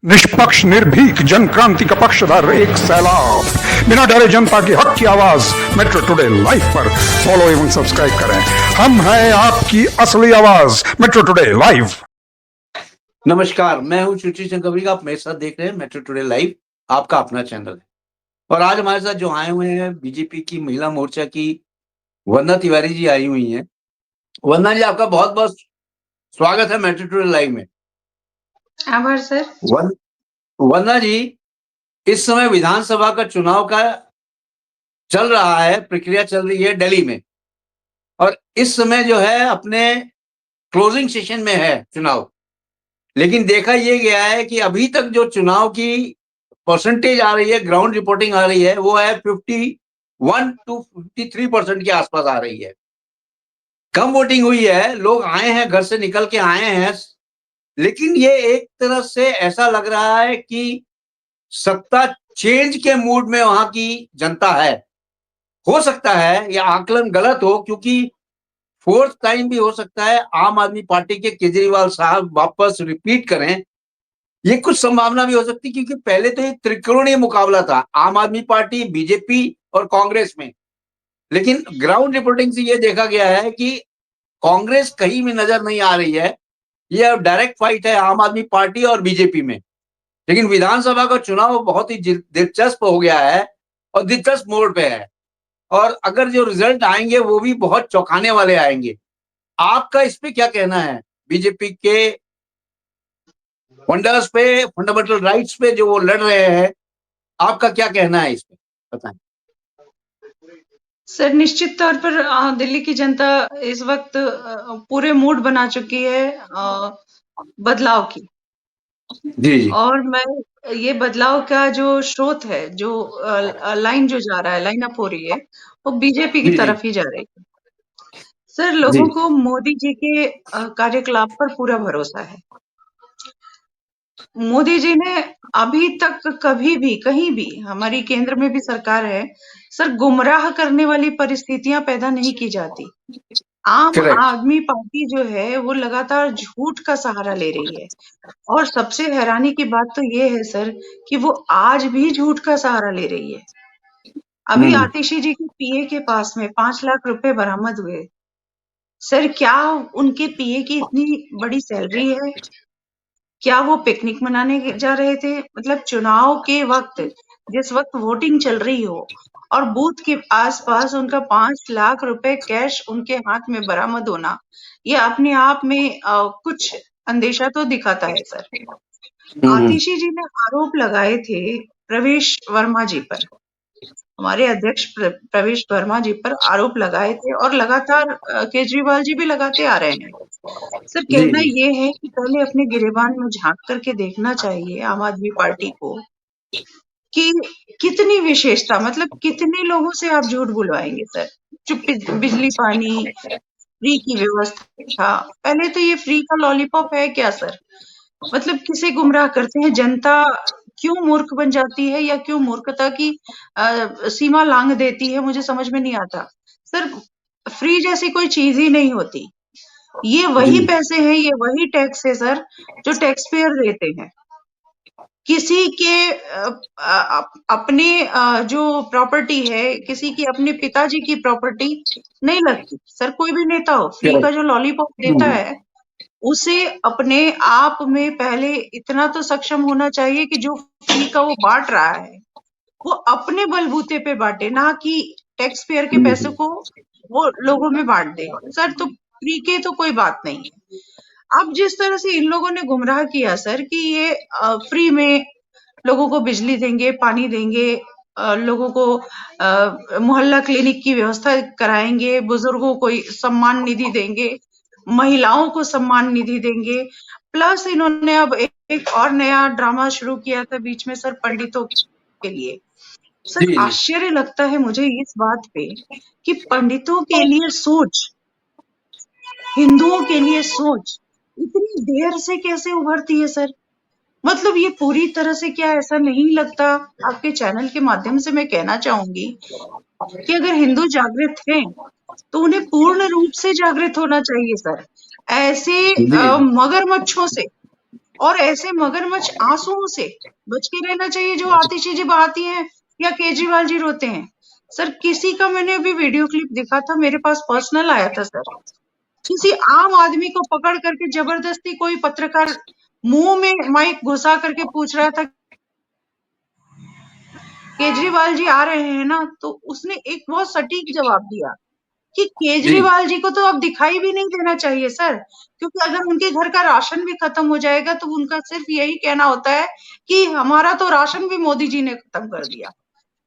निष्पक्ष निर्भीक जन क्रांति का पक्षधर एक सैलाब, बिना डरे जनता की हक की आवाज मेट्रो टुडे लाइव पर फॉलो एवं सब्सक्राइब करें। हम हैं आपकी असली आवाज मेट्रो टुडे लाइव। नमस्कार, मैं हूं सुशील चंद्र। आप मेरे साथ देख रहे हैं मेट्रो टुडे लाइव, आपका अपना चैनल है। और आज हमारे साथ जो आए हुए हैं बीजेपी की महिला मोर्चा की वंदना तिवारी जी आई हुई हैं। वंदना जी, आपका बहुत बहुत स्वागत है मेट्रो टुडे लाइव में। आभार सर। वंदना जी, इस समय विधानसभा का चुनाव का चल रहा है, प्रक्रिया चल रही है दिल्ली में, और इस समय जो है अपने क्लोजिंग सेशन में है चुनाव। लेकिन देखा यह गया है कि अभी तक जो चुनाव की परसेंटेज आ रही है, ग्राउंड रिपोर्टिंग आ रही है, वो है 51 to 53% के आसपास आ रही है। कम वोटिंग हुई है, लोग आए हैं, घर से निकल के आए हैं, लेकिन ये एक तरह से ऐसा लग रहा है कि सत्ता चेंज के मूड में वहां की जनता है। हो सकता है यह आकलन गलत हो, क्योंकि फोर्थ टाइम भी हो सकता है आम आदमी पार्टी के केजरीवाल साहब वापस रिपीट करें। ये कुछ संभावना भी हो सकती, क्योंकि पहले तो ये त्रिकोणीय मुकाबला था, आम आदमी पार्टी, बीजेपी और कांग्रेस में। लेकिन ग्राउंड रिपोर्टिंग से ये देखा गया है कि कांग्रेस कहीं भी नजर नहीं आ रही है। ये अब डायरेक्ट फाइट है आम आदमी पार्टी और बीजेपी में। लेकिन विधानसभा का चुनाव बहुत ही दिलचस्प हो गया है और दिलचस्प मोड़ पे है, और अगर जो रिजल्ट आएंगे वो भी बहुत चौंकाने वाले आएंगे। आपका इस पे क्या कहना है? बीजेपी के फंडर्स पे, फंडामेंटल राइट्स पे जो वो लड़ रहे हैं, आपका क्या कहना है इस पे, बताएं। सर, निश्चित तौर पर दिल्ली की जनता इस वक्त पूरे मूड बना चुकी है बदलाव की। जी। और मैं ये बदलाव का जो स्रोत है, जो लाइन जो जा रहा है, लाइन अप हो रही है, वो बीजेपी की तरफ ही जा रही है। सर, लोगों को मोदी जी के कार्यकलाप पर पूरा भरोसा है। मोदी जी ने अभी तक कभी भी, कहीं भी, हमारी केंद्र में भी सरकार है सर, गुमराह करने वाली परिस्थितियां पैदा नहीं की जाती। आम आदमी पार्टी जो है वो लगातार झूठ का सहारा ले रही है, और सबसे हैरानी की बात तो ये है सर कि वो आज भी झूठ का सहारा ले रही है। अभी आतिशी जी के पीए के पास में 5 लाख रुपए बरामद हुए। सर, क्या उनके पीए की इतनी बड़ी सैलरी है? क्या वो पिकनिक मनाने जा रहे थे? मतलब चुनाव के वक्त, जिस वक्त वोटिंग चल रही हो और बूथ के आसपास उनका 5 लाख रुपए कैश उनके हाथ में बरामद होना, ये अपने आप में कुछ अंदेशा तो दिखाता है सर। आतिशी जी ने आरोप लगाए थे प्रवेश वर्मा जी पर, हमारे अध्यक्ष प्रवेश वर्मा जी पर आरोप लगाए थे, और लगातार केजरीवाल जी भी लगाते आ रहे हैं। सर, कहना ये है कि पहले अपने गिरेबान में झांक करके देखना चाहिए आम आदमी पार्टी को कि कितनी विशेषता, मतलब कितने लोगों से आप झूठ बुलवाएंगे सर। जो बिजली पानी फ्री की व्यवस्था, पहले तो ये फ्री का लॉलीपॉप है क्या सर? मतलब किसे गुमराह करते हैं? जनता क्यों मूर्ख बन जाती है, या क्यों मूर्खता की सीमा लांघ देती है, मुझे समझ में नहीं आता सर। फ्री जैसी कोई चीज ही नहीं होती। ये वही पैसे हैं, ये वही टैक्स है सर, जो टैक्स पेयर देते हैं। किसी के अपने जो प्रॉपर्टी है, किसी की अपने पिताजी की प्रॉपर्टी नहीं लगती सर। कोई भी नेता हो, फ्री का जो लॉलीपॉप देता है, उसे अपने आप में पहले इतना तो सक्षम होना चाहिए कि जो फ्री का वो बांट रहा है, वो अपने बलबूते पे बांटे, ना कि टैक्स पेयर के पैसे को वो लोगों में बांट दे सर। तो फ्री के तो कोई बात नहीं है। अब जिस तरह से इन लोगों ने गुमराह किया सर कि ये फ्री में लोगों को बिजली देंगे, पानी देंगे, लोगों को मोहल्ला क्लिनिक की व्यवस्था कराएंगे, बुजुर्गों को सम्मान निधि देंगे, महिलाओं को सम्मान निधि देंगे, प्लस इन्होंने अब एक और नया ड्रामा शुरू किया था बीच में सर, पंडितों के लिए। सर, आश्चर्य लगता है मुझे इस बात पे कि पंडितों के लिए सोच, हिंदुओं के लिए सोच इतनी देर से कैसे उभरती है सर? मतलब ये पूरी तरह से, क्या ऐसा नहीं लगता? आपके चैनल के माध्यम से मैं कहना चाहूंगी कि अगर हिंदू जागृत हैं तो उन्हें पूर्ण रूप से जागृत होना चाहिए सर। ऐसे मगरमच्छों से और ऐसे मगरमच्छ आंसुओं से बच के रहना चाहिए जो आतिशी जी बहाती हैं या केजरीवाल जी रोते हैं। सर किसी का मैंने अभी वीडियो क्लिप देखा था, मेरे पास पर्सनल आया था सर, किसी आम आदमी को पकड़ करके जबरदस्ती कोई पत्रकार मुंह में माइक घुसा करके पूछ रहा था केजरीवाल जी आ रहे हैं ना, तो उसने एक बहुत सटीक जवाब दिया कि केजरीवाल जी को तो अब दिखाई भी नहीं देना चाहिए सर, क्योंकि अगर उनके घर का राशन भी खत्म हो जाएगा तो उनका सिर्फ यही कहना होता है कि हमारा तो राशन भी मोदी जी ने खत्म कर दिया।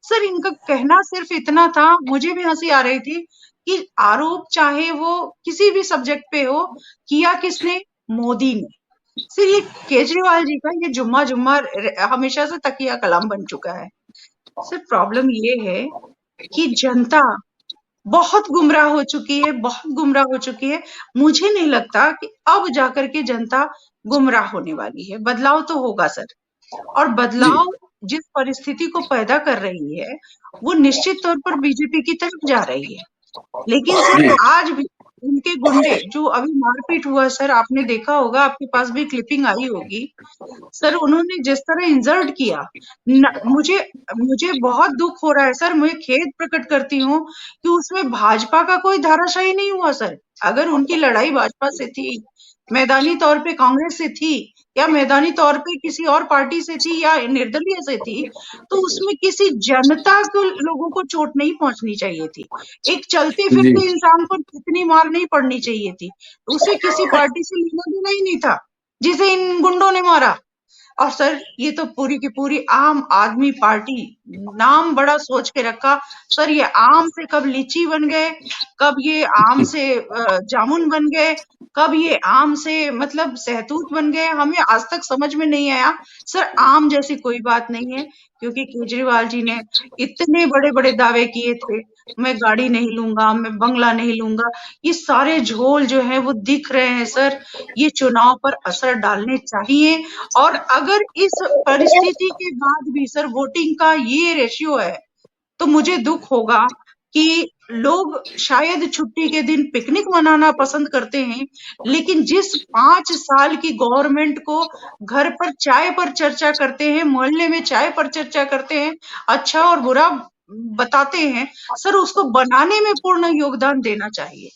सर इनका कहना सिर्फ इतना था, मुझे भी हंसी आ रही थी कि आरोप चाहे वो किसी भी सब्जेक्ट पे हो, किया किसने? मोदी ने। सर ये केजरीवाल जी का ये जुम्मा जुम्मा हमेशा से तकिया कलाम बन चुका है। सर प्रॉब्लम ये है कि जनता बहुत गुमराह हो चुकी है, बहुत गुमराह हो चुकी है। मुझे नहीं लगता कि अब जाकर के जनता गुमराह होने वाली है। बदलाव तो होगा सर, और बदलाव जिस परिस्थिति को पैदा कर रही है, वो निश्चित तौर पर बीजेपी की तरफ जा रही है। लेकिन सर आज भी उनके गुंडे जो अभी मारपीट हुआ सर, आपने देखा होगा, आपके पास भी क्लिपिंग आई होगी। सर उन्होंने जिस तरह इंसल्ट किया, मुझे बहुत दुख हो रहा है सर, मैं खेद प्रकट करती हूँ कि उसमें भाजपा का कोई धाराशायी नहीं हुआ सर। अगर उनकी लड़ाई भाजपा से थी, मैदानी तौर पे कांग्रेस से थी, या मैदानी तौर पे किसी और पार्टी से थी, या निर्दलीय से थी, तो उसमें किसी जनता को, लोगों को चोट नहीं पहुंचनी चाहिए थी। एक चलते फिरते इंसान को इतनी मार नहीं पड़नी चाहिए थी। उसे किसी पार्टी से लेना देना ही नहीं था जिसे इन गुंडों ने मारा। और सर ये तो पूरी की पूरी आम आदमी पार्टी, नाम बड़ा सोच के रखा सर। ये आम से कब लीची बन गए, कब ये आम से जामुन बन गए, कब ये आम से मतलब सहतूत बन गए, हमें आज तक समझ में नहीं आया। सर आम जैसी कोई बात नहीं है, क्योंकि केजरीवाल जी ने इतने बड़े बड़े दावे किए थे, मैं गाड़ी नहीं लूंगा, मैं बंगला नहीं लूंगा। ये सारे झोल जो है वो दिख रहे हैं सर, ये चुनाव पर असर डालने चाहिए। और अगर इस परिस्थिति के बाद भी सर वोटिंग का ये रेशियो है, तो मुझे दुख होगा कि लोग शायद छुट्टी के दिन पिकनिक मनाना पसंद करते हैं, लेकिन जिस 5 साल की गवर्नमेंट को घर पर चाय पर चर्चा करते हैं, मोहल्ले में चाय पर चर्चा करते हैं, अच्छा और बुरा बताते हैं, सर उसको बनाने में पूर्ण योगदान देना चाहिए,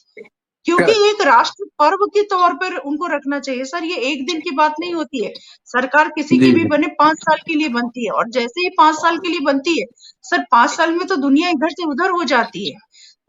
क्योंकि एक राष्ट्र पर्व के तौर पर उनको रखना चाहिए। सर ये एक दिन की बात नहीं होती है, सरकार किसी की भी बने 5 साल के लिए बनती है, और जैसे ही 5 साल के लिए बनती है सर, 5 साल में तो दुनिया इधर से उधर हो जाती है।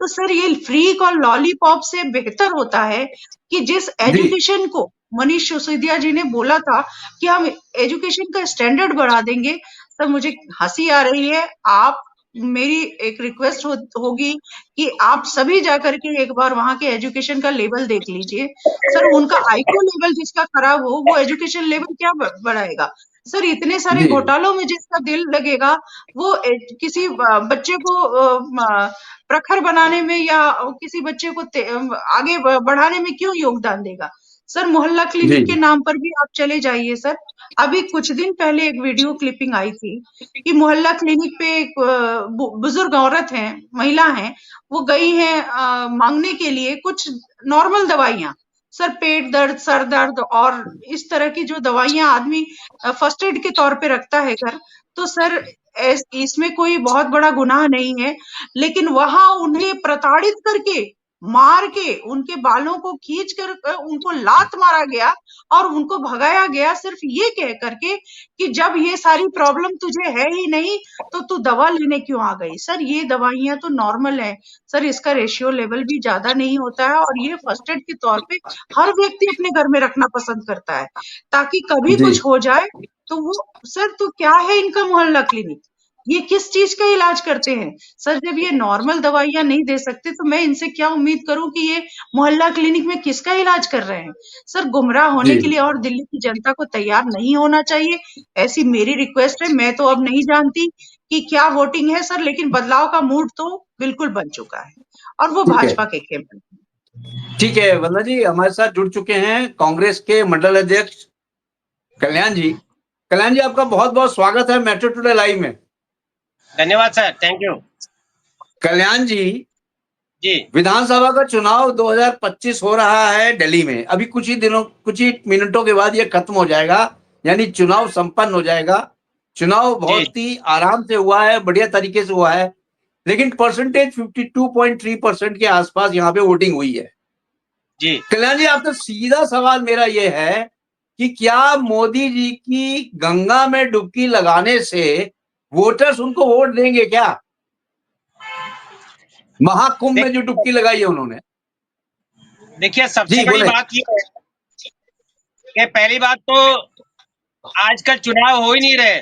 तो सर ये फ्रीक और लॉलीपॉप से बेहतर होता है कि जिस एजुकेशन को मनीष सिसोदिया जी ने बोला था कि हम एजुकेशन का स्टैंडर्ड बढ़ा देंगे, सर मुझे हंसी आ रही है। आप, मेरी एक रिक्वेस्ट होगी कि आप सभी जाकर के एक बार वहां के एजुकेशन का लेवल देख लीजिए। सर उनका आईक्यू लेवल जिसका खराब हो, वो एजुकेशन लेवल क्या बढ़ाएगा? सर इतने सारे घोटालों में जिसका दिल लगेगा, वो किसी बच्चे को प्रखर बनाने में या किसी बच्चे को आगे बढ़ाने में क्यों योगदान देगा? सर मोहल्ला क्लिनिक के नाम पर भी आप चले जाइए सर। अभी कुछ दिन पहले एक वीडियो क्लिपिंग आई थी कि मोहल्ला क्लिनिक पे एक बुजुर्ग औरत है, महिला है, वो गई है मांगने के लिए कुछ नॉर्मल दवाइयां, सर पेट दर्द, सर दर्द और इस तरह की जो दवाइयां आदमी फर्स्ट एड के तौर पे रखता है घर। तो सर इसमें कोई बहुत बड़ा गुनाह नहीं है, लेकिन वहां उन्हें प्रताड़ित करके, मार के, उनके बालों को खींच कर उनको लात मारा गया और उनको भगाया गया, सिर्फ ये कह करके कि जब ये सारी प्रॉब्लम तुझे है ही नहीं तो तू दवा लेने क्यों आ गई? सर ये दवाइयां तो नॉर्मल है सर, इसका रेशियो लेवल भी ज्यादा नहीं होता है, और ये फर्स्ट एड के तौर पे हर व्यक्ति अपने घर में रखना पसंद करता है, ताकि कभी कुछ हो जाए तो वो। सर तो क्या है इनका मोहल्ला क्लिनिक, ये किस चीज का इलाज करते हैं? सर जब ये नॉर्मल दवाइयां नहीं दे सकते तो मैं इनसे क्या उम्मीद करूं कि ये मोहल्ला क्लिनिक में किसका इलाज कर रहे हैं? सर गुमराह होने के लिए और दिल्ली की जनता को तैयार नहीं होना चाहिए, ऐसी मेरी रिक्वेस्ट है। मैं तो अब नहीं जानती कि क्या वोटिंग है सर, लेकिन बदलाव का मूड तो बिल्कुल बन चुका है, और वो भाजपा के खेल में। ठीक है, वंदना जी हमारे साथ जुड़ चुके हैं कांग्रेस के मंडल अध्यक्ष कल्याण जी। कल्याण जी आपका बहुत बहुत स्वागत है मेट्रो टुडे लाइव में। धन्यवाद सर, थैंक यू। कल्याण जी विधानसभा का चुनाव 2025 हो रहा है दिल्ली में। अभी कुछ ही मिनटों के बाद ये खत्म हो जाएगा, यानी चुनाव संपन्न हो जाएगा। चुनाव बहुत ही आराम से हुआ है, बढ़िया तरीके से हुआ है, लेकिन परसेंटेज 52.3% के आसपास यहाँ पे वोटिंग हुई है। जी कल्याण जी, आपसे सीधा सवाल मेरा ये है कि क्या मोदी जी की गंगा में डुबकी लगाने से वोटर्स उनको वोट देंगे क्या? महाकुंभ में जो डुबकी लगाई है उन्होंने। देखिए, सबसे जी बड़ी बोले। बात ये है कि पहली बात तो आजकल चुनाव हो ही नहीं रहे।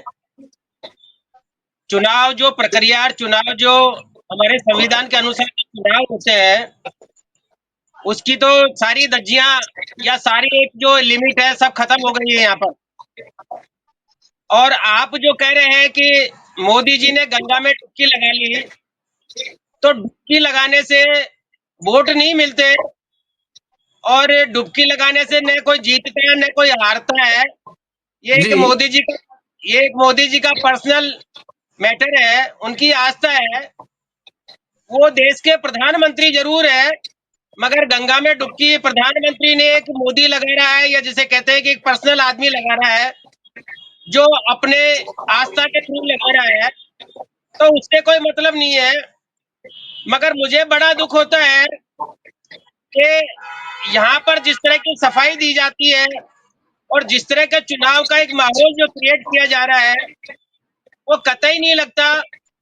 चुनाव जो प्रक्रिया और चुनाव जो हमारे संविधान के अनुसार चुनाव होते हैं, उसकी तो सारी धज्जियां या सारी एक जो लिमिट है सब खत्म हो गई है यहाँ पर। और आप जो कह रहे हैं कि मोदी जी ने गंगा में डुबकी लगा ली, तो डुबकी लगाने से वोट नहीं मिलते, और डुबकी लगाने से न कोई जीतता है न कोई हारता है। ये एक जी मोदी जी का पर्सनल मैटर है, उनकी आस्था है। वो देश के प्रधानमंत्री जरूर है, मगर गंगा में डुबकी प्रधानमंत्री ने एक मोदी लगा रहा है, या जिसे कहते हैं कि एक पर्सनल आदमी लगा रहा है, जो अपने आस्था के थ्रू लगा रहा है, तो उससे कोई मतलब नहीं है। मगर मुझे बड़ा दुख होता है कि यहाँ पर जिस तरह की सफाई दी जाती है और जिस तरह का चुनाव का एक माहौल जो क्रिएट किया जा रहा है, वो कतई नहीं लगता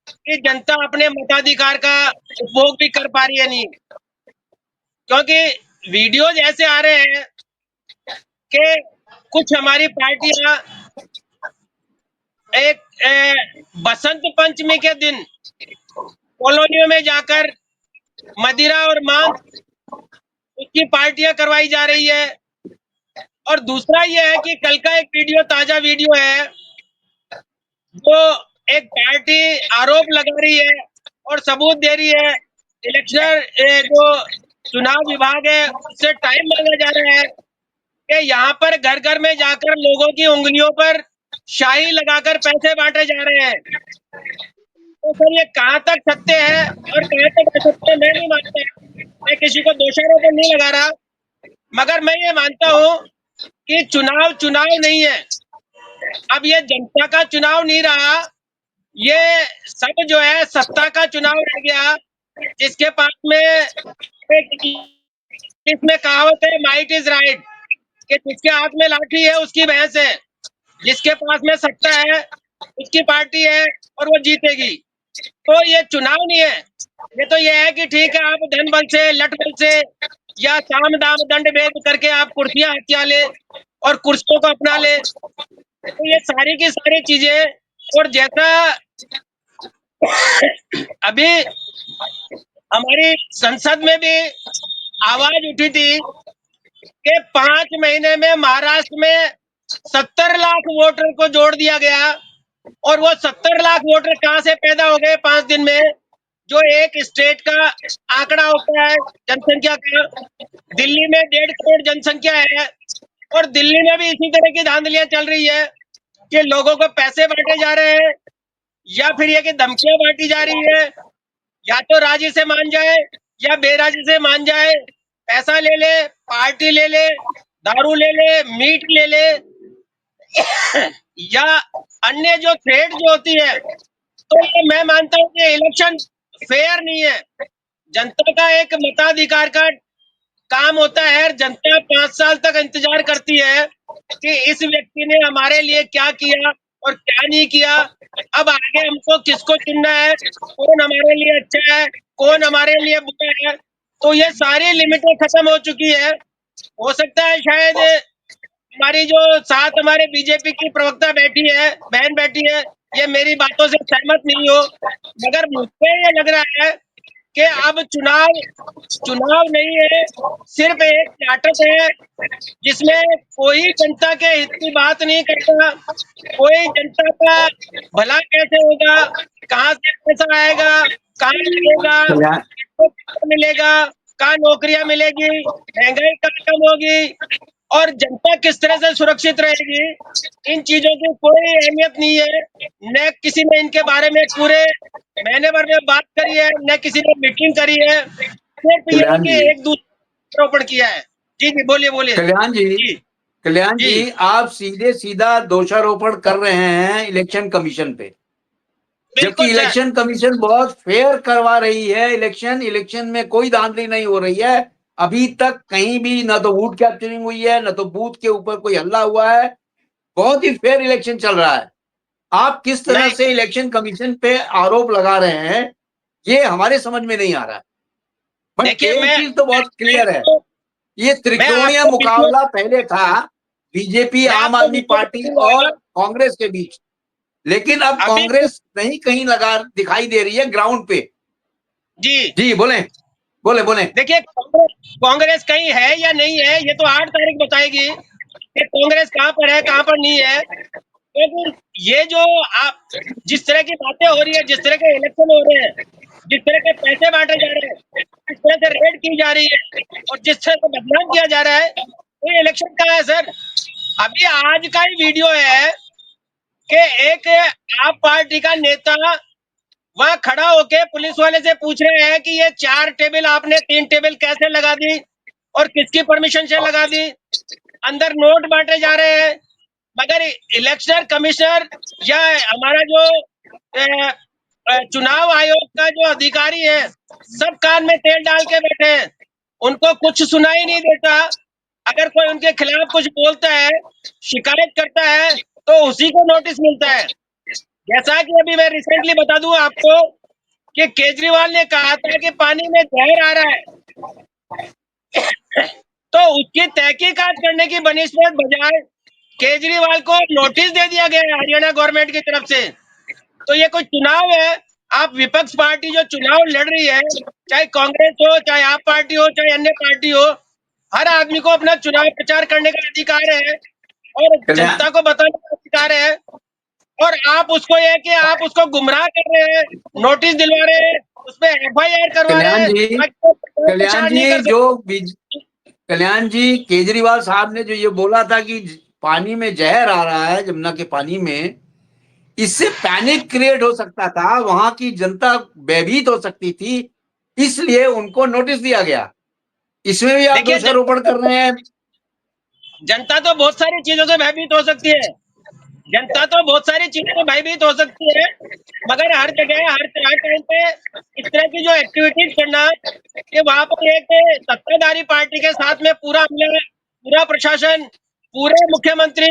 कि जनता अपने मताधिकार का उपभोग भी कर पा रही है। नहीं, क्योंकि वीडियोज ऐसे आ रहे हैं कि कुछ हमारी पार्टियां एक बसंत पंचमी के दिन कॉलोनियों में जाकर मदिरा और मांस उसकी पार्टियां करवाई जा रही है। और दूसरा ये है कि कल का एक वीडियो, ताजा वीडियो है, जो एक पार्टी आरोप लगा रही है और सबूत दे रही है, इलेक्शन जो चुनाव विभाग है उससे टाइम मांगा जा रहा है कि यहाँ पर घर घर में जाकर लोगों की उंगलियों पर शाही लगाकर पैसे बांटे जा रहे हैं। तो सर, ये कहाँ तक सत्य है और कहाँ तक असत्य है, मैं नहीं मानता। मैं किसी को दोषारोपण नहीं लगा रहा, मगर मैं ये मानता हूँ कि चुनाव चुनाव नहीं है। अब ये जनता का चुनाव नहीं रहा, ये सब जो है सत्ता का चुनाव रह गया। जिसके पास में इसमें कहावत है, माइट इज राइट, कि जिसके हाथ में लाठी है उसकी भैंस है। जिसके पास में सत्ता है उसकी पार्टी है और वो जीतेगी। तो ये चुनाव नहीं है, ये तो ये है कि ठीक है, आप धन बल से, लट बल से या साम दाम दंड भेद करके आप कुर्सियां हत्या ले और कुर्सियों को अपना ले। तो ये सारी की सारी चीजें, और जैसा अभी हमारी संसद में भी आवाज उठी थी कि 5 महीने में महाराष्ट्र में 70 लाख वोटर को जोड़ दिया गया, और वो 70 लाख वोटर कहाँ से पैदा हो गए 5 दिन में, जो एक स्टेट का आंकड़ा होता है जनसंख्या का। दिल्ली में 1.5 करोड़ जनसंख्या है, और दिल्ली में भी इसी तरह की धांधलियां चल रही है कि लोगों को पैसे बांटे जा रहे हैं, या फिर ये कि धमकियां बांटी जा रही है, या तो राजी से मान जाए या बेराजी से मान जाए, पैसा ले ले, पार्टी ले ले, दारू ले ले, मीट ले ले, या अन्य जो थ्रेड जो होती है। तो ये मैं मानता हूँ कि इलेक्शन फेयर नहीं है। जनता का एक मताधिकार का काम होता है, जनता 5 साल तक इंतजार करती है कि इस व्यक्ति ने हमारे लिए क्या किया और क्या नहीं किया। अब आगे हमको किसको चुनना है, कौन हमारे लिए अच्छा है, कौन हमारे लिए बुरा है। तो ये सारी लिमिटें खत्म हो चुकी है। हो सकता है शायद हमारी जो साथ हमारे बीजेपी की प्रवक्ता बैठी है, बहन बैठी है, ये मेरी बातों से सहमत नहीं हो, मगर मुझे ये लग रहा है कि अब चुनाव नहीं है, सिर्फ एक नाटक है जिसमें कोई जनता के हित की बात नहीं करता। कोई जनता का भला कैसे होगा, कहाँ से पैसा आएगा, कहाँ लगेगा, किसको कितना मिलेगा, कहाँ नौकरियां मिलेगी, महंगाई कहाँ कम होगी, और जनता किस तरह से सुरक्षित रहेगी, इन चीजों की कोई अहमियत नहीं है। न किसी ने इनके बारे में पूरे महीने भर में बात करी है, न किसी ने मीटिंग करी है। पीएम कल्याण के जी, एक दूसरे आरोपण किया है। जी जी, बोलिए बोलिए। कल्याण जी, जी कल्याण जी जी, आप सीधे सीधा दोषारोपण कर रहे हैं इलेक्शन कमीशन पे, जबकि बिल्कुल सर। इलेक्शन कमीशन बहुत फेयर करवा रही है इलेक्शन में कोई धांधली नहीं हो रही है। अभी तक कहीं भी न तो वोट कैप्चरिंग हुई है, न तो बूथ के ऊपर कोई हल्ला हुआ है। बहुत ही फेयर इलेक्शन चल रहा है। आप किस तरह नहीं से इलेक्शन कमीशन पे आरोप लगा रहे हैं, ये हमारे समझ में नहीं आ रहा है। बट देखिए, एक मैं चीज तो बहुत क्लियर है, आपको ये मैं त्रिकोणीय आपको विश्लेषण मुकाबला पहले था बीजेपी, मैं आम आपको आदमी पार्टी विश्लेषण दूंगा। और कांग्रेस के बीच, लेकिन अब अभी कांग्रेस नहीं कहीं लगा दिखाई दे रही है ग्राउंड पे। जी जी बोले, बोले बोले। देखिए, कांग्रेस कहीं है या नहीं है, ये तो 8 तारीख बताएगी कि कांग्रेस कहाँ पर है, कहाँ पर नहीं है। लेकिन ये जो आप जिस तरह की बातें हो रही है, जिस तरह के इलेक्शन हो रहे हैं, जिस तरह के पैसे बांटे जा रहे हैं, जिस तरह से रेड की जा रही है और जिस तरह से बदनाम किया जा रहा है, तो ये इलेक्शन कहाँ है सर? अभी आज का ही वीडियो है कि एक आप पार्टी का नेता वहां खड़ा होके पुलिस वाले से पूछ रहे हैं कि ये 4 टेबल आपने 3 टेबल कैसे लगा दी और किसकी परमिशन से लगा दी। अंदर नोट बांटे जा रहे हैं, मगर इलेक्शन कमिश्नर या हमारा जो चुनाव आयोग का जो अधिकारी है, सब कान में तेल डाल के बैठे हैं। उनको कुछ सुनाई नहीं देता। अगर कोई उनके खिलाफ कुछ बोलता है, शिकायत करता है, तो उसी को नोटिस मिलता है। जैसा कि अभी मैं रिसेंटली बता दूं आपको कि केजरीवाल ने कहा था कि पानी में जहर आ रहा है, तो उसकी तहकीकात करने की बनिस्बत बजाय केजरीवाल को नोटिस दे दिया गया है हरियाणा गवर्नमेंट की तरफ से। तो ये कोई चुनाव है? आप विपक्ष पार्टी जो चुनाव लड़ रही है, चाहे कांग्रेस हो, चाहे आप पार्टी हो, चाहे अन्य पार्टी हो, हर आदमी को अपना चुनाव प्रचार करने का अधिकार है और कल्याण जनता को बताने का अधिकार है। और आप उसको ये कि आप उसको गुमराह कर रहे हैं, नोटिस दिलवा रहे हैं, उसपे एफआईआर करवा रहे कल्याण हैं जी, ताकि वो कल्याण प्रचार नहीं जी कर जो सकते। कल्याण जी, केजरीवाल साहब ने जो ये बोला था कि पानी में जहर आ रहा है जमुना के पानी में, इससे पैनिक क्रिएट हो सकता था, वहां की जनता भयभीत हो सकती थी, इसलिए उनको नोटिस दिया गया। इसमें भी आप देखिए, दोषारोपण कर रहे हैं। जनता तो बहुत सारी चीजों से भयभीत हो सकती है। जनता तो बहुत सारी चीजों से भयभीत हो सकती है, मगर हर जगह हर टाइम पे इस तरह की जो एक्टिविटीज करना कि वहां पर एक सत्ताधारी पार्टी के साथ में पूरा अमला, पूरा प्रशासन, पूरे मुख्यमंत्री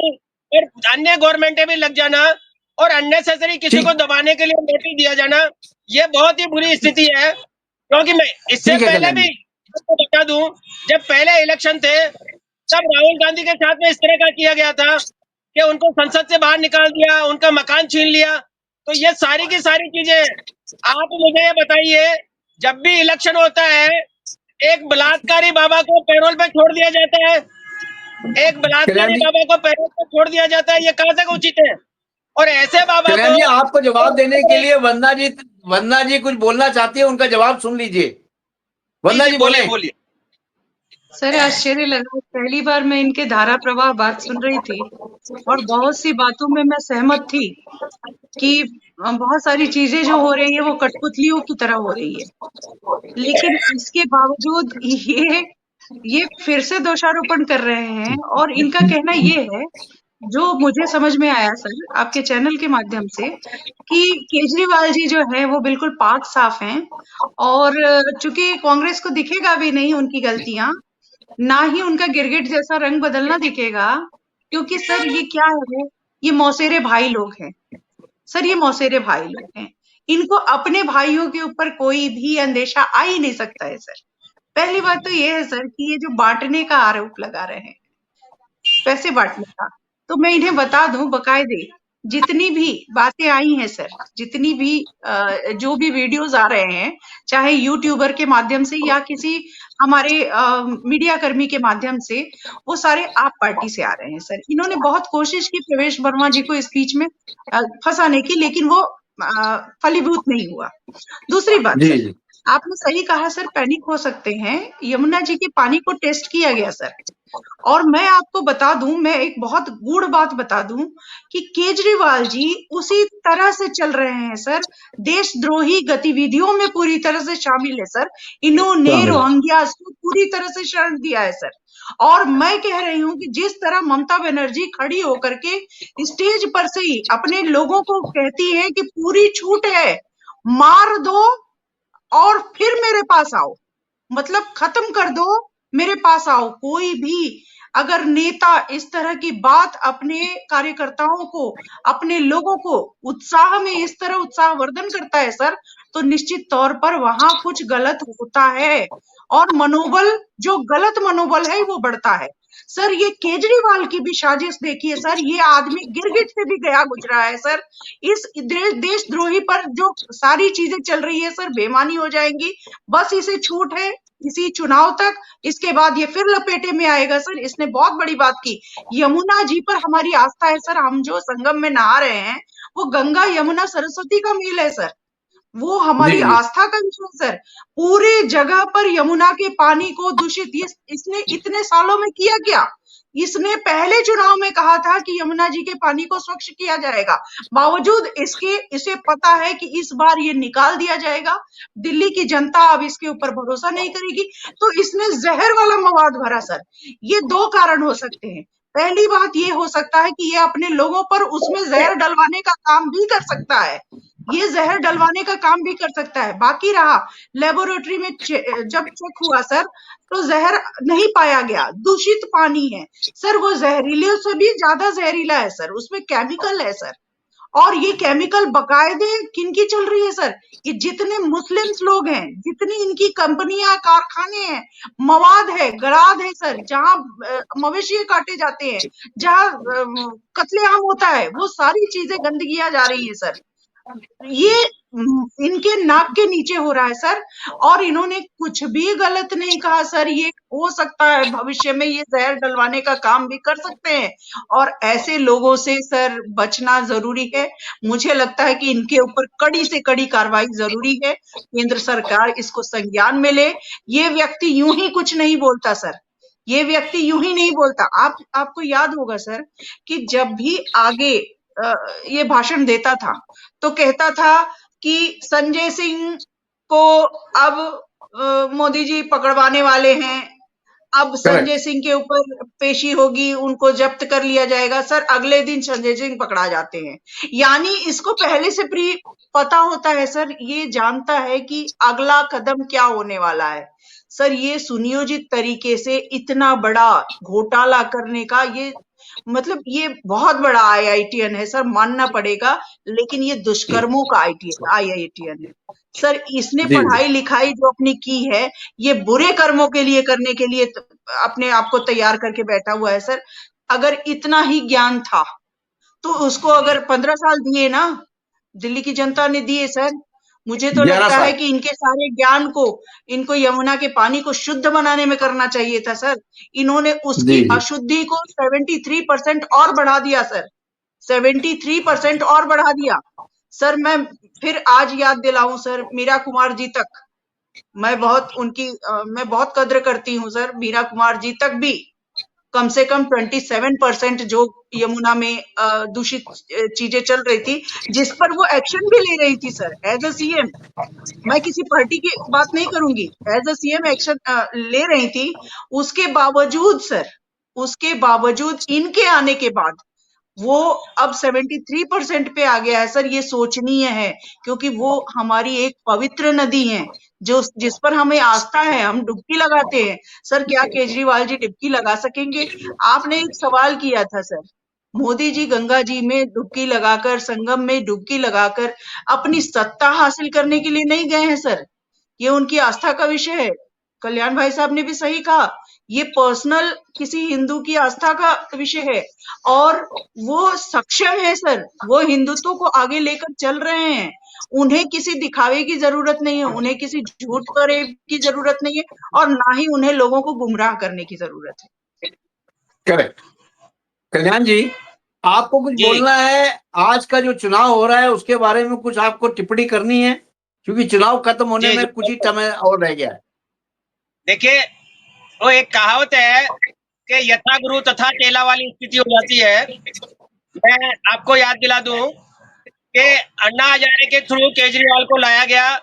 और अन्य गवर्नमेंटें भी लग जाना और अननेसेसरी किसी को ठीक, दबाने के लिए नोटिस दिया जाना, ये बहुत ही बुरी स्थिति है। क्योंकि मैं इससे ठीक है पहले कल्याण भी जी। आपको बता दूं, जब पहले इलेक्शन थे तब राहुल गांधी के साथ में इस तरह का किया गया था कि उनको संसद से बाहर निकाल दिया, उनका मकान छीन लिया। तो ये सारी की सारी चीजें आप मुझे ये बताइए, जब भी इलेक्शन होता है एक बलात्कारी बाबा को पैरोल पे छोड़ दिया जाता है, एक कल्याण बलात्कारी जी, बाबा को पैरोल पे छोड़ दिया जाता है, ये कहां तक उचित है? और ऐसे बाबा कल्याण को जी आपको जवाब देने के लिए वंदना जी कुछ बोलना चाहती है, उनका जवाब सुन लीजिए। जी वंदना जी, जी बोलिए बोले। बोलिए। सर आश्चर्य लगा, पहली बार मैं इनके धारा प्रवाह बात सुन रही थी और बहुत सी बातों में मैं सहमत थी कि बहुत सारी चीजें जो हो रही है वो कठपुतलियों की तरह हो रही है, लेकिन इसके बावजूद ये फिर से दोषारोपण कर रहे हैं। और इनका कहना ये है, जो मुझे समझ में आया सर आपके चैनल के माध्यम से, कि केजरीवाल जी जो है वो बिल्कुल पाक साफ हैं और चूंकि कांग्रेस को दिखेगा भी नहीं उनकी गलतियां, ना ही उनका गिरगिट जैसा रंग बदलना दिखेगा, क्योंकि सर ये क्या है, ये मौसेरे भाई लोग हैं। सर ये मौसेरे भाई लोग हैं, इनको अपने भाइयों के ऊपर कोई भी अंदेशा आ ही नहीं सकता है सर। पहली बात तो ये है सर कि ये जो बांटने का आरोप लगा रहे हैं, पैसे बांटने का, तो मैं इन्हें बता दूं बकायदे, जितनी भी बातें आई हैं सर, जितनी भी जो भी वीडियोस आ रहे हैं, चाहे यूट्यूबर के माध्यम से या किसी हमारे मीडिया कर्मी के माध्यम से, वो सारे आप पार्टी से आ रहे हैं सर। इन्होंने बहुत कोशिश की प्रवेश वर्मा जी को इस बीच में फंसाने की, लेकिन वो फलीभूत नहीं हुआ। दूसरी बात जी सर, जी आपने सही कहा सर, पैनिक हो सकते हैं। यमुना जी के पानी को टेस्ट किया गया सर, और मैं आपको बता दूं, मैं एक बहुत गूढ़ बात बता दूं कि केजरीवाल जी उसी तरह से चल रहे हैं सर, देशद्रोही गतिविधियों में पूरी तरह से शामिल है सर। इन्होंने रोहिंग्या को पूरी तरह से शरण दिया है सर। और मैं कह रही हूँ कि जिस तरह ममता बनर्जी खड़ी होकर के स्टेज पर से ही अपने लोगों को कहती है कि पूरी छूट है, मार दो और फिर मेरे पास आओ, मतलब खत्म कर दो, मेरे पास आओ। कोई भी अगर नेता इस तरह की बात अपने कार्यकर्ताओं को, अपने लोगों को उत्साह में इस तरह उत्साहवर्धन करता है सर, तो निश्चित तौर पर वहां कुछ गलत होता है, और मनोबल, जो गलत मनोबल है वो बढ़ता है सर। ये केजरीवाल की भी साजिश देखिए सर, ये आदमी गिरगिट से भी गया गुजरा है सर। इस देशद्रोही पर जो सारी चीजें चल रही है सर, बेईमानी हो जाएंगी। बस इसे छूट है इसी चुनाव तक, इसके बाद ये फिर लपेटे में आएगा सर। इसने बहुत बड़ी बात की, यमुना जी पर हमारी आस्था है सर। हम जो संगम में नहा रहे हैं वो गंगा यमुना सरस्वती का मेल है सर, वो हमारी आस्था का विषय सर। पूरे जगह पर यमुना के पानी को दूषित इसने इतने सालों में किया क्या? इसने पहले चुनाव में कहा था कि यमुना जी के पानी को स्वच्छ किया जाएगा, बावजूद इसके इसे पता है कि इस बार ये निकाल दिया जाएगा, दिल्ली की जनता अब इसके ऊपर भरोसा नहीं करेगी, तो इसने जहर वाला मवाद भरा सर। ये दो कारण हो सकते हैं। पहली बात ये हो सकता है कि ये अपने लोगों पर उसमें जहर डलवाने का काम भी कर सकता है, ये जहर डलवाने का काम भी कर सकता है। बाकी रहा लेबोरेटरी में जब चेक हुआ सर, तो जहर नहीं पाया गया, दूषित पानी है सर, वो जहरीले से भी ज्यादा जहरीला है सर, उसमें केमिकल है सर। और ये केमिकल बकायदे किनकी चल रही है सर? ये जितने मुस्लिम्स लोग हैं, जितनी इनकी कंपनियां, कारखाने हैं, मवाद है, गराद है सर, जहां मवेशी काटे जाते हैं, जहां कत्लेआम होता है, वो सारी चीजें गंदगियां जा रही है सर। ये इनके नाक के नीचे हो रहा है सर, और इन्होंने कुछ भी गलत नहीं कहा सर। ये हो सकता है भविष्य में ये जहर डलवाने का काम भी कर सकते हैं, और ऐसे लोगों से सर बचना जरूरी है। मुझे लगता है कि इनके ऊपर कड़ी से कड़ी कार्रवाई जरूरी है, केंद्र सरकार इसको संज्ञान में ले। ये व्यक्ति यूं ही कुछ नहीं बोलता सर, ये व्यक्ति यूं ही नहीं बोलता। आपको याद होगा सर कि जब भी आगे ये भाषण देता था तो कहता था कि संजय सिंह को अब मोदी जी पकड़वाने वाले हैं, अब संजय सिंह के ऊपर पेशी होगी, उनको जब्त कर लिया जाएगा। सर अगले दिन संजय सिंह पकड़ा जाते हैं, यानी इसको पहले से पता होता है सर, ये जानता है कि अगला कदम क्या होने वाला है। सर ये सुनियोजित तरीके से इतना बड़ा घोटाला करने का ये मतलब ये बहुत बड़ा आईआईटीएन है सर, मानना पड़ेगा, लेकिन ये दुष्कर्मों का आईआईटीएन है सर। इसने पढ़ाई लिखाई जो अपनी की है, ये बुरे कर्मों के लिए करने के लिए अपने आप को तैयार करके बैठा हुआ है सर। अगर इतना ही ज्ञान था तो उसको अगर 15 साल दिए ना, दिल्ली की जनता ने दिए सर। मुझे तो लगता है कि इनके सारे ज्ञान को, इनको यमुना के पानी को शुद्ध बनाने में करना चाहिए था सर। इन्होंने उसकी अशुद्धि को 73% और बढ़ा दिया सर, 73% और बढ़ा दिया सर। मैं फिर आज याद दिलाऊं सर, मीरा कुमार जी तक मैं बहुत कद्र करती हूँ सर। मीरा कुमार जी तक भी कम से कम 27% जो यमुना में दूषित चीजें चल रही थी, जिस पर वो एक्शन भी ले रही थी सर एज अ सीएम। मैं किसी पार्टी की बात नहीं करूंगी, एज अ सीएम एक्शन ले रही थी। उसके बावजूद सर, उसके बावजूद इनके आने के बाद वो अब 73% पे आ गया है सर। ये सोचनीय है, क्योंकि वो हमारी एक पवित्र नदी है जो जिस पर हमें आस्था है, हम डुबकी लगाते हैं सर। क्या केजरीवाल जी डुबकी लगा सकेंगे? आपने एक सवाल किया था सर, मोदी जी गंगा जी में डुबकी लगाकर, संगम में डुबकी लगाकर अपनी सत्ता हासिल करने के लिए नहीं गए हैं सर, ये उनकी आस्था का विषय है। कल्याण भाई साहब ने भी सही कहा, ये पर्सनल किसी हिंदू की आस्था का विषय है, और वो सक्षम है सर, वो हिंदुत्व को आगे लेकर चल रहे हैं। उन्हें किसी दिखावे की जरूरत नहीं है, उन्हें किसी झूठ फरेब की जरूरत नहीं है, और ना ही उन्हें लोगों को गुमराह करने की जरूरत है। करेक्ट। कल्याण जी, आपको कुछ बोलना है? आज का जो चुनाव हो रहा है उसके बारे में कुछ आपको टिप्पणी करनी है? क्योंकि चुनाव खत्म होने जी, में जी, कुछ ही समय और रह गया है। देखिए, वो एक कहावत है कि यथा गुरु तथा चेला वाली स्थिति हो जाती है। मैं आपको याद दिला दूं कि अन्ना हजारे के थ्रू केजरीवाल को लाया गया,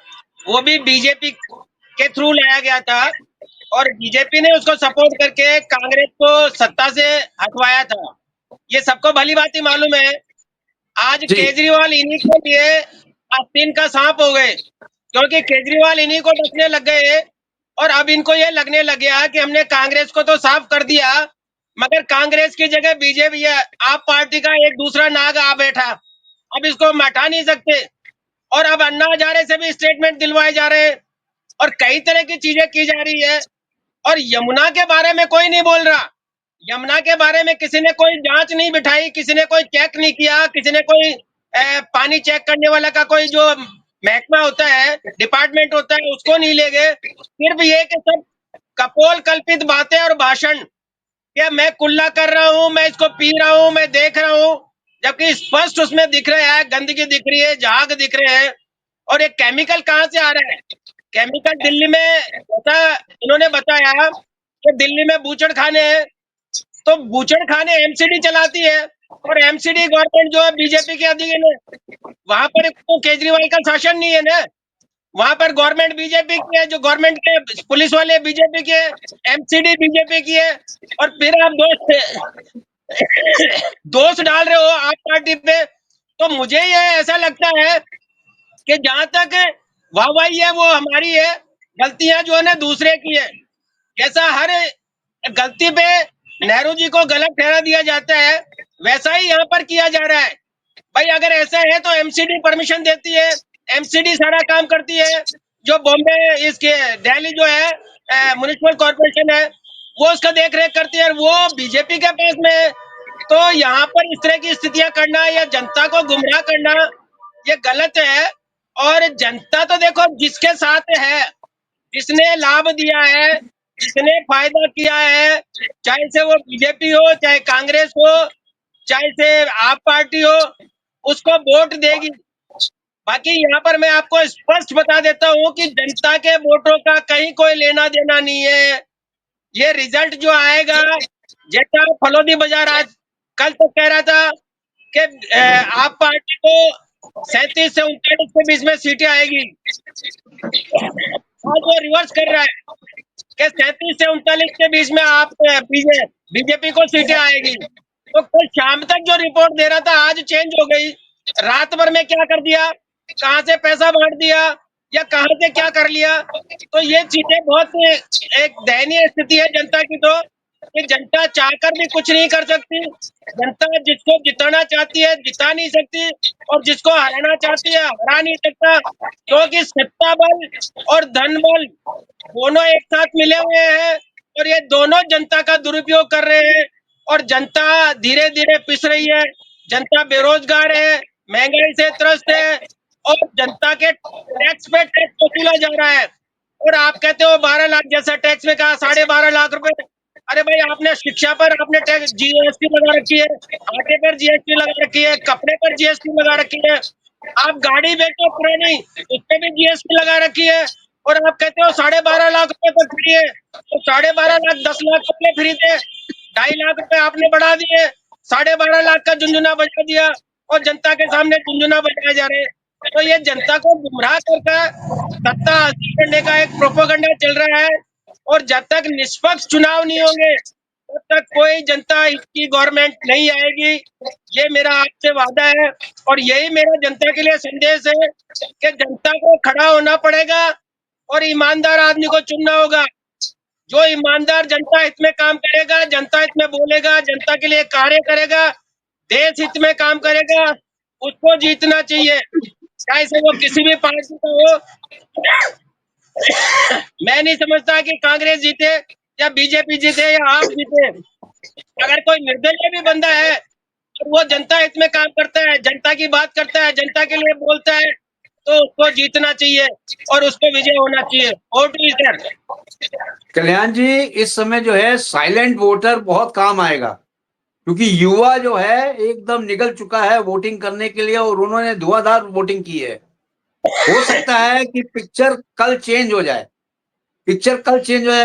वो भी बीजेपी के थ्रू लाया गया था और बीजेपी ने उसको सपोर्ट करके कांग्रेस को सत्ता से हटवाया था। ये सबको भली भांति मालूम है। आज जी केजरीवाल इन्हीं के लिए आस्तीन का सांप हो गए, क्योंकि केजरीवाल इन्हीं को डसने लग गए और अब इनको ये लगने लग गया कि हमने कांग्रेस को तो साफ कर दिया, मगर कांग्रेस की जगह बीजेपी आप पार्टी का एक दूसरा नाग आ बैठा, अब इसको हम हटा नहीं सकते। और अब अन्ना हजारे से भी स्टेटमेंट दिलवाए जा रहे हैं और कई तरह की चीजें की जा रही है। और यमुना के बारे में कोई नहीं बोल रहा। यमुना के बारे में किसी ने कोई जांच नहीं बिठाई, किसी ने कोई चेक नहीं किया, किसी ने कोई पानी चेक करने वाला का कोई जो महकमा होता है, डिपार्टमेंट होता है, उसको नहीं ले गए। सिर्फ ये कि सब कपोल कल्पित बातें और भाषण, क्या मैं कुल्ला कर रहा हूं, मैं इसको पी रहा हूं, मैं देख रहा हूं, जबकि स्पष्ट उसमें दिख रहा है गंदगी दिख रही है, झाग दिख रहे हैं। और ये केमिकल कहां से आ रहा है? केमिकल दिल्ली में, जैसा इन्होंने बताया कि दिल्ली में बूचड़ खाने हैं, तो बूचड़ खाने एमसीडी चलाती है और एमसीडी गवर्नमेंट जो है बीजेपी के अधीन है, वहां पर तो केजरीवाल का शासन नहीं है ना, वहां पर गवर्नमेंट बीजेपी की है, जो गवर्नमेंट के पुलिस वाले बीजेपी के, एमसीडी बीजेपी की है। और फिर आप दोष डाल रहे हो आप पार्टी पे। तो मुझे ये ऐसा लगता है कि जहां तक वाहवाही है वो हमारी है, गलतियां जो है ना दूसरे की है। जैसा हर गलती पे नेहरू जी को गलत ठहरा दिया जाता है, वैसा ही यहाँ पर किया जा रहा है। भाई अगर ऐसा है तो एमसीडी परमिशन देती है, एमसीडी सारा काम करती है, जो बॉम्बे इसके दिल्ली जो है म्युनिसिपल कॉर्पोरेशन है, वो उसका देख रेख करती है, वो बीजेपी के पास में है। तो यहाँ पर इस तरह की स्थितियां करना या जनता को गुमराह करना ये गलत है। और जनता तो देखो जिसके साथ है, जिसने लाभ दिया है, जिसने फायदा किया है, चाहे से वो बीजेपी हो, चाहे कांग्रेस हो, चाहे से आप पार्टी हो, उसको वोट देगी। बाकी यहाँ पर मैं आपको स्पष्ट बता देता हूँ कि जनता के वोटों का कहीं कोई लेना देना नहीं है। ये रिजल्ट जो आएगा, जैसा फलोदी बाजार आज कल तक कह रहा था कि आप पार्टी को 37 से 39 के बीच में सीटें आएगी, आज वो रिवर्स कर रहा है कि 37 से 39 के बीच में आप बीजेपी को सीटें आएगी। तो कल शाम तक जो रिपोर्ट दे रहा था आज चेंज हो गई। रात भर में क्या कर दिया, कहां से पैसा बांट दिया या कहां से क्या कर लिया। तो ये चीजें बहुत एक दयनीय स्थिति है जनता की, तो कि जनता चाहकर भी कुछ नहीं कर सकती। जनता जिसको जिताना चाहती है जिता नहीं सकती और जिसको हराना चाहती है हरा नहीं सकता, क्योंकि सत्ता बल और धन बल दोनों एक साथ मिले हुए हैं और ये दोनों जनता का दुरुपयोग कर रहे हैं। और जनता धीरे धीरे पिस रही है, जनता बेरोजगार है, महंगाई से त्रस्त है और जनता के टैक्स पे टैक्स वसूला जा रहा है। और आप कहते हो 12 लाख, जैसा टैक्स में कहा 12.5 लाख रुपए। अरे भाई आपने शिक्षा पर आपने टैक्स जीएसटी लगा रखी है, आटे पर जीएसटी लगा रखी है, कपड़े पर जीएसटी लगा रखी है, आप गाड़ी बेचो पुरानी उस पर भी जीएसटी लगा रखी है। और आप कहते हो 12.5 लाख रुपए तो फ्री है, तो 12.5 लाख 10 लाख कपड़े फ्री थे, 2.5 लाख रुपए आपने बढ़ा दिए, 12.5 लाख का झुंझुना बजा दिया और जनता के सामने झुंझुना बजाए जा रहे हैं। तो ये जनता को गुमराह करके सत्ता हासिल करने का एक प्रोपेगेंडा चल रहा है। और जब तक निष्पक्ष चुनाव नहीं होंगे तब तक कोई जनता की गवर्नमेंट नहीं आएगी, ये मेरा आपसे वादा है। और यही मेरा जनता के लिए संदेश है कि जनता को खड़ा होना पड़ेगा और ईमानदार आदमी को चुनना होगा। जो ईमानदार जनता हित में काम करेगा, जनता हित में बोलेगा, जनता के लिए कार्य करेगा, देश हित में काम करेगा, उसको जीतना चाहिए, चाहे से वो किसी भी पार्टी का हो। मैं नहीं समझता कि कांग्रेस जीते या बीजेपी जीते या आप जीते। अगर कोई निर्दलीय भी बंदा है और वो जनता हित में काम करता है, जनता की बात करता है, जनता के लिए बोलता है, तो उसको जीतना चाहिए और उसको विजय होना चाहिए। Vote sir. कल्याण जी, इस समय जो है साइलेंट वोटर बहुत काम आएगा, क्योंकि युवा जो है एकदम निकल चुका है वोटिंग करने के लिए और उन्होंने धुआंधार वोटिंग की है। हो सकता है कि पिक्चर कल चेंज हो जाए,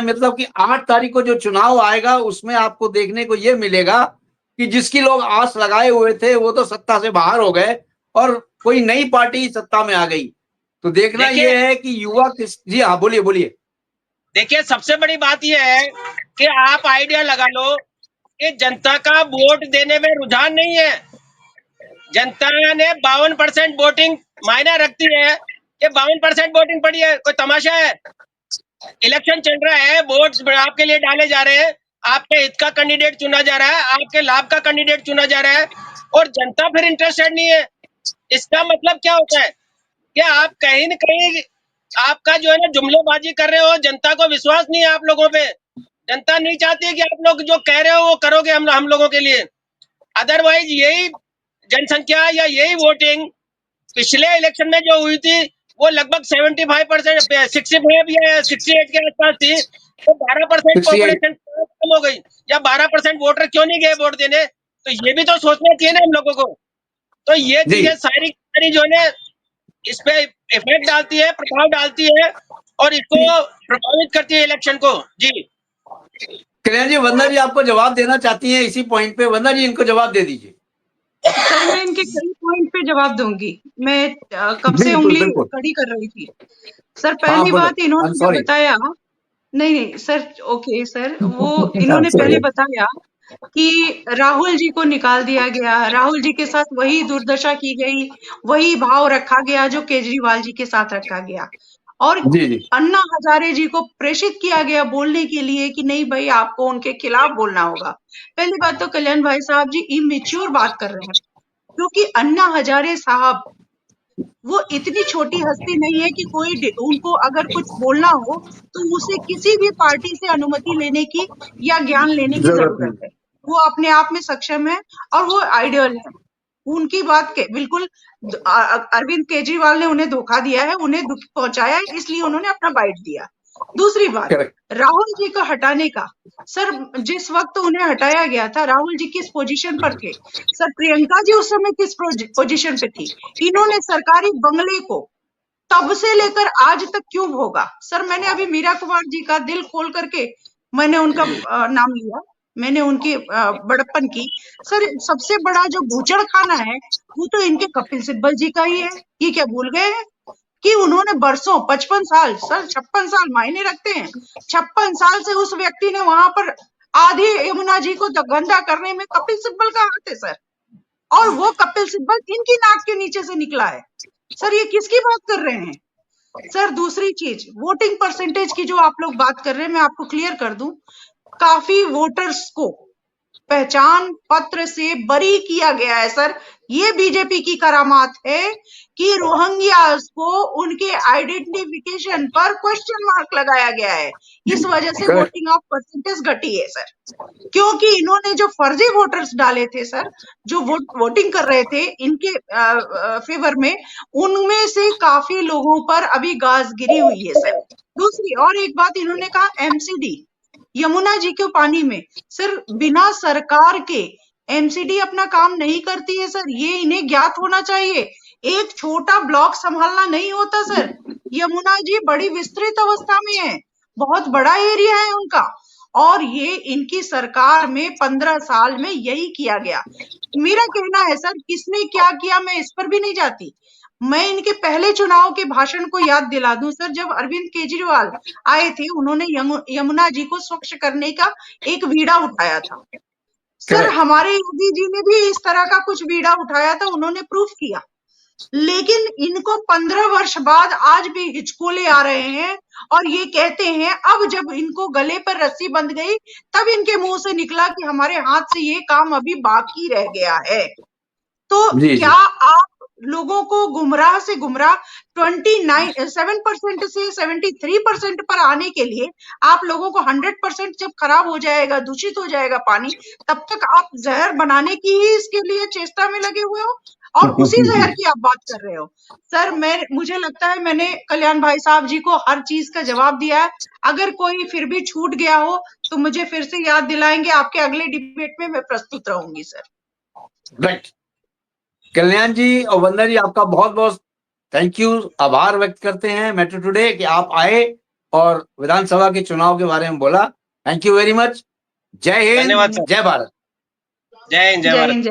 मतलब कि 8 तारीख को जो चुनाव आएगा उसमें आपको देखने को ये मिलेगा कि जिसकी लोग आस लगाए हुए थे वो तो सत्ता से बाहर हो गए और कोई नई पार्टी सत्ता में आ गई। तो देखना ये है कि युवा किस, जी हाँ, बोलिए बोलिए। देखिए, सबसे बड़ी बात यह है कि आप आइडिया लगा लो कि जनता का वोट देने में रुझान नहीं है। जनता ने 52% वोटिंग मायने रखती है कि 52% वोटिंग पड़ी है। कोई तमाशा है? इलेक्शन चल रहा है, वोट आपके लिए डाले जा रहे हैं, आपके हित का कैंडिडेट चुना जा रहा है, आपके लाभ का कैंडिडेट चुना जा रहा है, और जनता फिर इंटरेस्टेड नहीं है। इसका मतलब क्या होता है कि आप कहीं न कहीं आपका जो है ना जुमलेबाजी कर रहे हो, जनता को विश्वास नहीं है आप लोगों पे। जनता नहीं चाहती है कि आप लोग जो कह रहे हो वो करोगे हम लोगों के लिए। अदरवाइज यही जनसंख्या या यही वोटिंग पिछले इलेक्शन में जो हुई थी वो लगभग 75% 65 या 68 के आसपास थी। तो 12% 68 पॉपुलेशन कम हो गई, या 12% वोटर क्यों नहीं गए वोट देने? तो ये भी तो सोचना चाहिए ना हम लोगों को। तो ये जी। चीजें सारी सारी जो है इस पे इफेक्ट डालती है, प्रभाव डालती है, और इसको प्रभावित करती है इलेक्शन को। जी कल्याण जी, वंदना जी आपको जवाब देना चाहती हैं इसी पॉइंट पे। वंदना जी, इनको जवाब दे दीजिए। सर मैं इनके कई पॉइंट पे जवाब दूंगी। मैं कब से बिल्कुल उंगली बिल्कुल। खड़ी कर रही थी। सर हाँ पहली बोलो, बात आई इन्होंने एम जो सॉरी। बताया, नहीं नहीं सर, ओके सर, वो इन्होंने पहले बताया कि राहुल जी को निकाल दिया गया, राहुल जी के साथ वही दुर्दशा की गई, वही भाव रखा गया जो केजरीवाल जी के साथ रखा गया, और जी जी अन्ना हजारे जी को प्रेषित किया गया बोलने के लिए कि नहीं भाई आपको उनके खिलाफ बोलना होगा। पहली बात तो कल्याण भाई साहब जी इमेच्योर बात कर रहे हैं, क्योंकि अन्ना हजारे साहब वो इतनी छोटी हस्ती नहीं है कि उनको अगर कुछ बोलना हो तो उसे किसी भी पार्टी से अनुमति लेने की या ज्ञान लेने की जरूरत जरूरत नहीं। है। वो अपने आप में सक्षम है और वो आइडियल है। उनकी बात के बिल्कुल अरविंद केजरीवाल ने उन्हें धोखा दिया है, उन्हें दुख पहुंचाया है, इसलिए उन्होंने अपना बाइट दिया। दूसरी बात, करेक्ट। राहुल जी को हटाने का, सर जिस वक्त उन्हें हटाया गया था राहुल जी किस पोजीशन पर थे? सर प्रियंका जी उस समय किस पोजीशन पे थी? इन्होंने सरकारी बंगले को तब से लेकर आज तक क्यों भोगा? सर मैंने अभी मीरा कुमार जी का दिल खोल करके मैंने उनका नाम लिया, मैंने उनकी बड़प्पन की। सर सबसे बड़ा जो बूचड़खाना है वो तो इनके कपिल सिब्बल जी का ही है। ये क्या भूल गए हैं कि उन्होंने बरसों 55 साल, सर 56 साल मायने रखते हैं, 56 साल से उस व्यक्ति ने वहां पर आधी यमुना जी को गंदा करने में कपिल सिब्बल का हाथ है सर, और वो कपिल सिब्बल इनकी नाक के नीचे से निकला है। सर ये किसकी बात कर रहे हैं? सर दूसरी चीज, वोटिंग परसेंटेज की जो आप लोग बात कर रहे हैं, मैं आपको क्लियर कर दूं, काफी वोटर्स को पहचान पत्र से बरी किया गया है सर। ये बीजेपी की करामात है कि रोहिंग्यास को उनके आइडेंटिफिकेशन पर क्वेश्चन मार्क लगाया गया है, इस वजह से करेक्ट। वोटिंग ऑफ परसेंटेज घटी है सर। क्योंकि इन्होंने जो फर्जी वोटर्स डाले थे सर, जो वोटिंग कर रहे थे इनके फेवर में, उनमें से काफी लोगों पर अभी गाज गिरी हुई है सर। दूसरी और एक बात इन्होंने कहा, एमसीडी यमुना जी के पानी में, सर बिना सरकार के एमसीडी अपना काम नहीं करती है सर, ये इन्हें ज्ञात होना चाहिए। एक छोटा ब्लॉक संभालना नहीं होता सर, यमुना जी बड़ी विस्तृत अवस्था में है, बहुत बड़ा एरिया है उनका, और ये इनकी सरकार में 15 साल में यही किया गया। मेरा कहना है सर, किसने क्या किया मैं इस पर भी नहीं जाती। मैं इनके पहले चुनाव के भाषण को याद दिला दूं सर, जब अरविंद केजरीवाल आए थे उन्होंने यमुना जी को स्वच्छ करने का एक बीड़ा उठाया था। सर हमारे योगी जी ने भी इस तरह का कुछ बीड़ा उठाया था, उन्होंने प्रूफ किया। लेकिन इनको 15 वर्ष बाद आज भी हिचकोले आ रहे हैं और ये कहते हैं, अब जब इनको गले पर रस्सी बंध गई तब इनके मुंह से निकला कि हमारे हाथ से ये काम अभी बाकी रह गया है। तो क्या आप लोगों को गुमराह से गुमराह 7% से 73% पर आने के लिए आप लोगों को 100% जब खराब हो जाएगा, दूषित हो जाएगा पानी, तब तक आप जहर बनाने की ही इसके लिए चेष्टा में लगे हुए हो और उसी जहर की आप बात कर रहे हो। सर मुझे लगता है मैंने कल्याण भाई साहब जी को हर चीज का जवाब दिया है। अगर कोई फिर भी छूट गया हो तो मुझे फिर से याद दिलाएंगे, आपके अगले डिबेट में मैं प्रस्तुत रहूंगी सर। राइट। कल्याण जी और वंदना जी, आपका बहुत बहुत थैंक यू, आभार व्यक्त करते हैं मेट्रो टुडे कि आप आए और विधानसभा के चुनाव के बारे में बोला। Thank you very much. जय हिंद, धन्यवाद सर। जय भारत। जय हिंद, जय जय भारत। हिंद, जय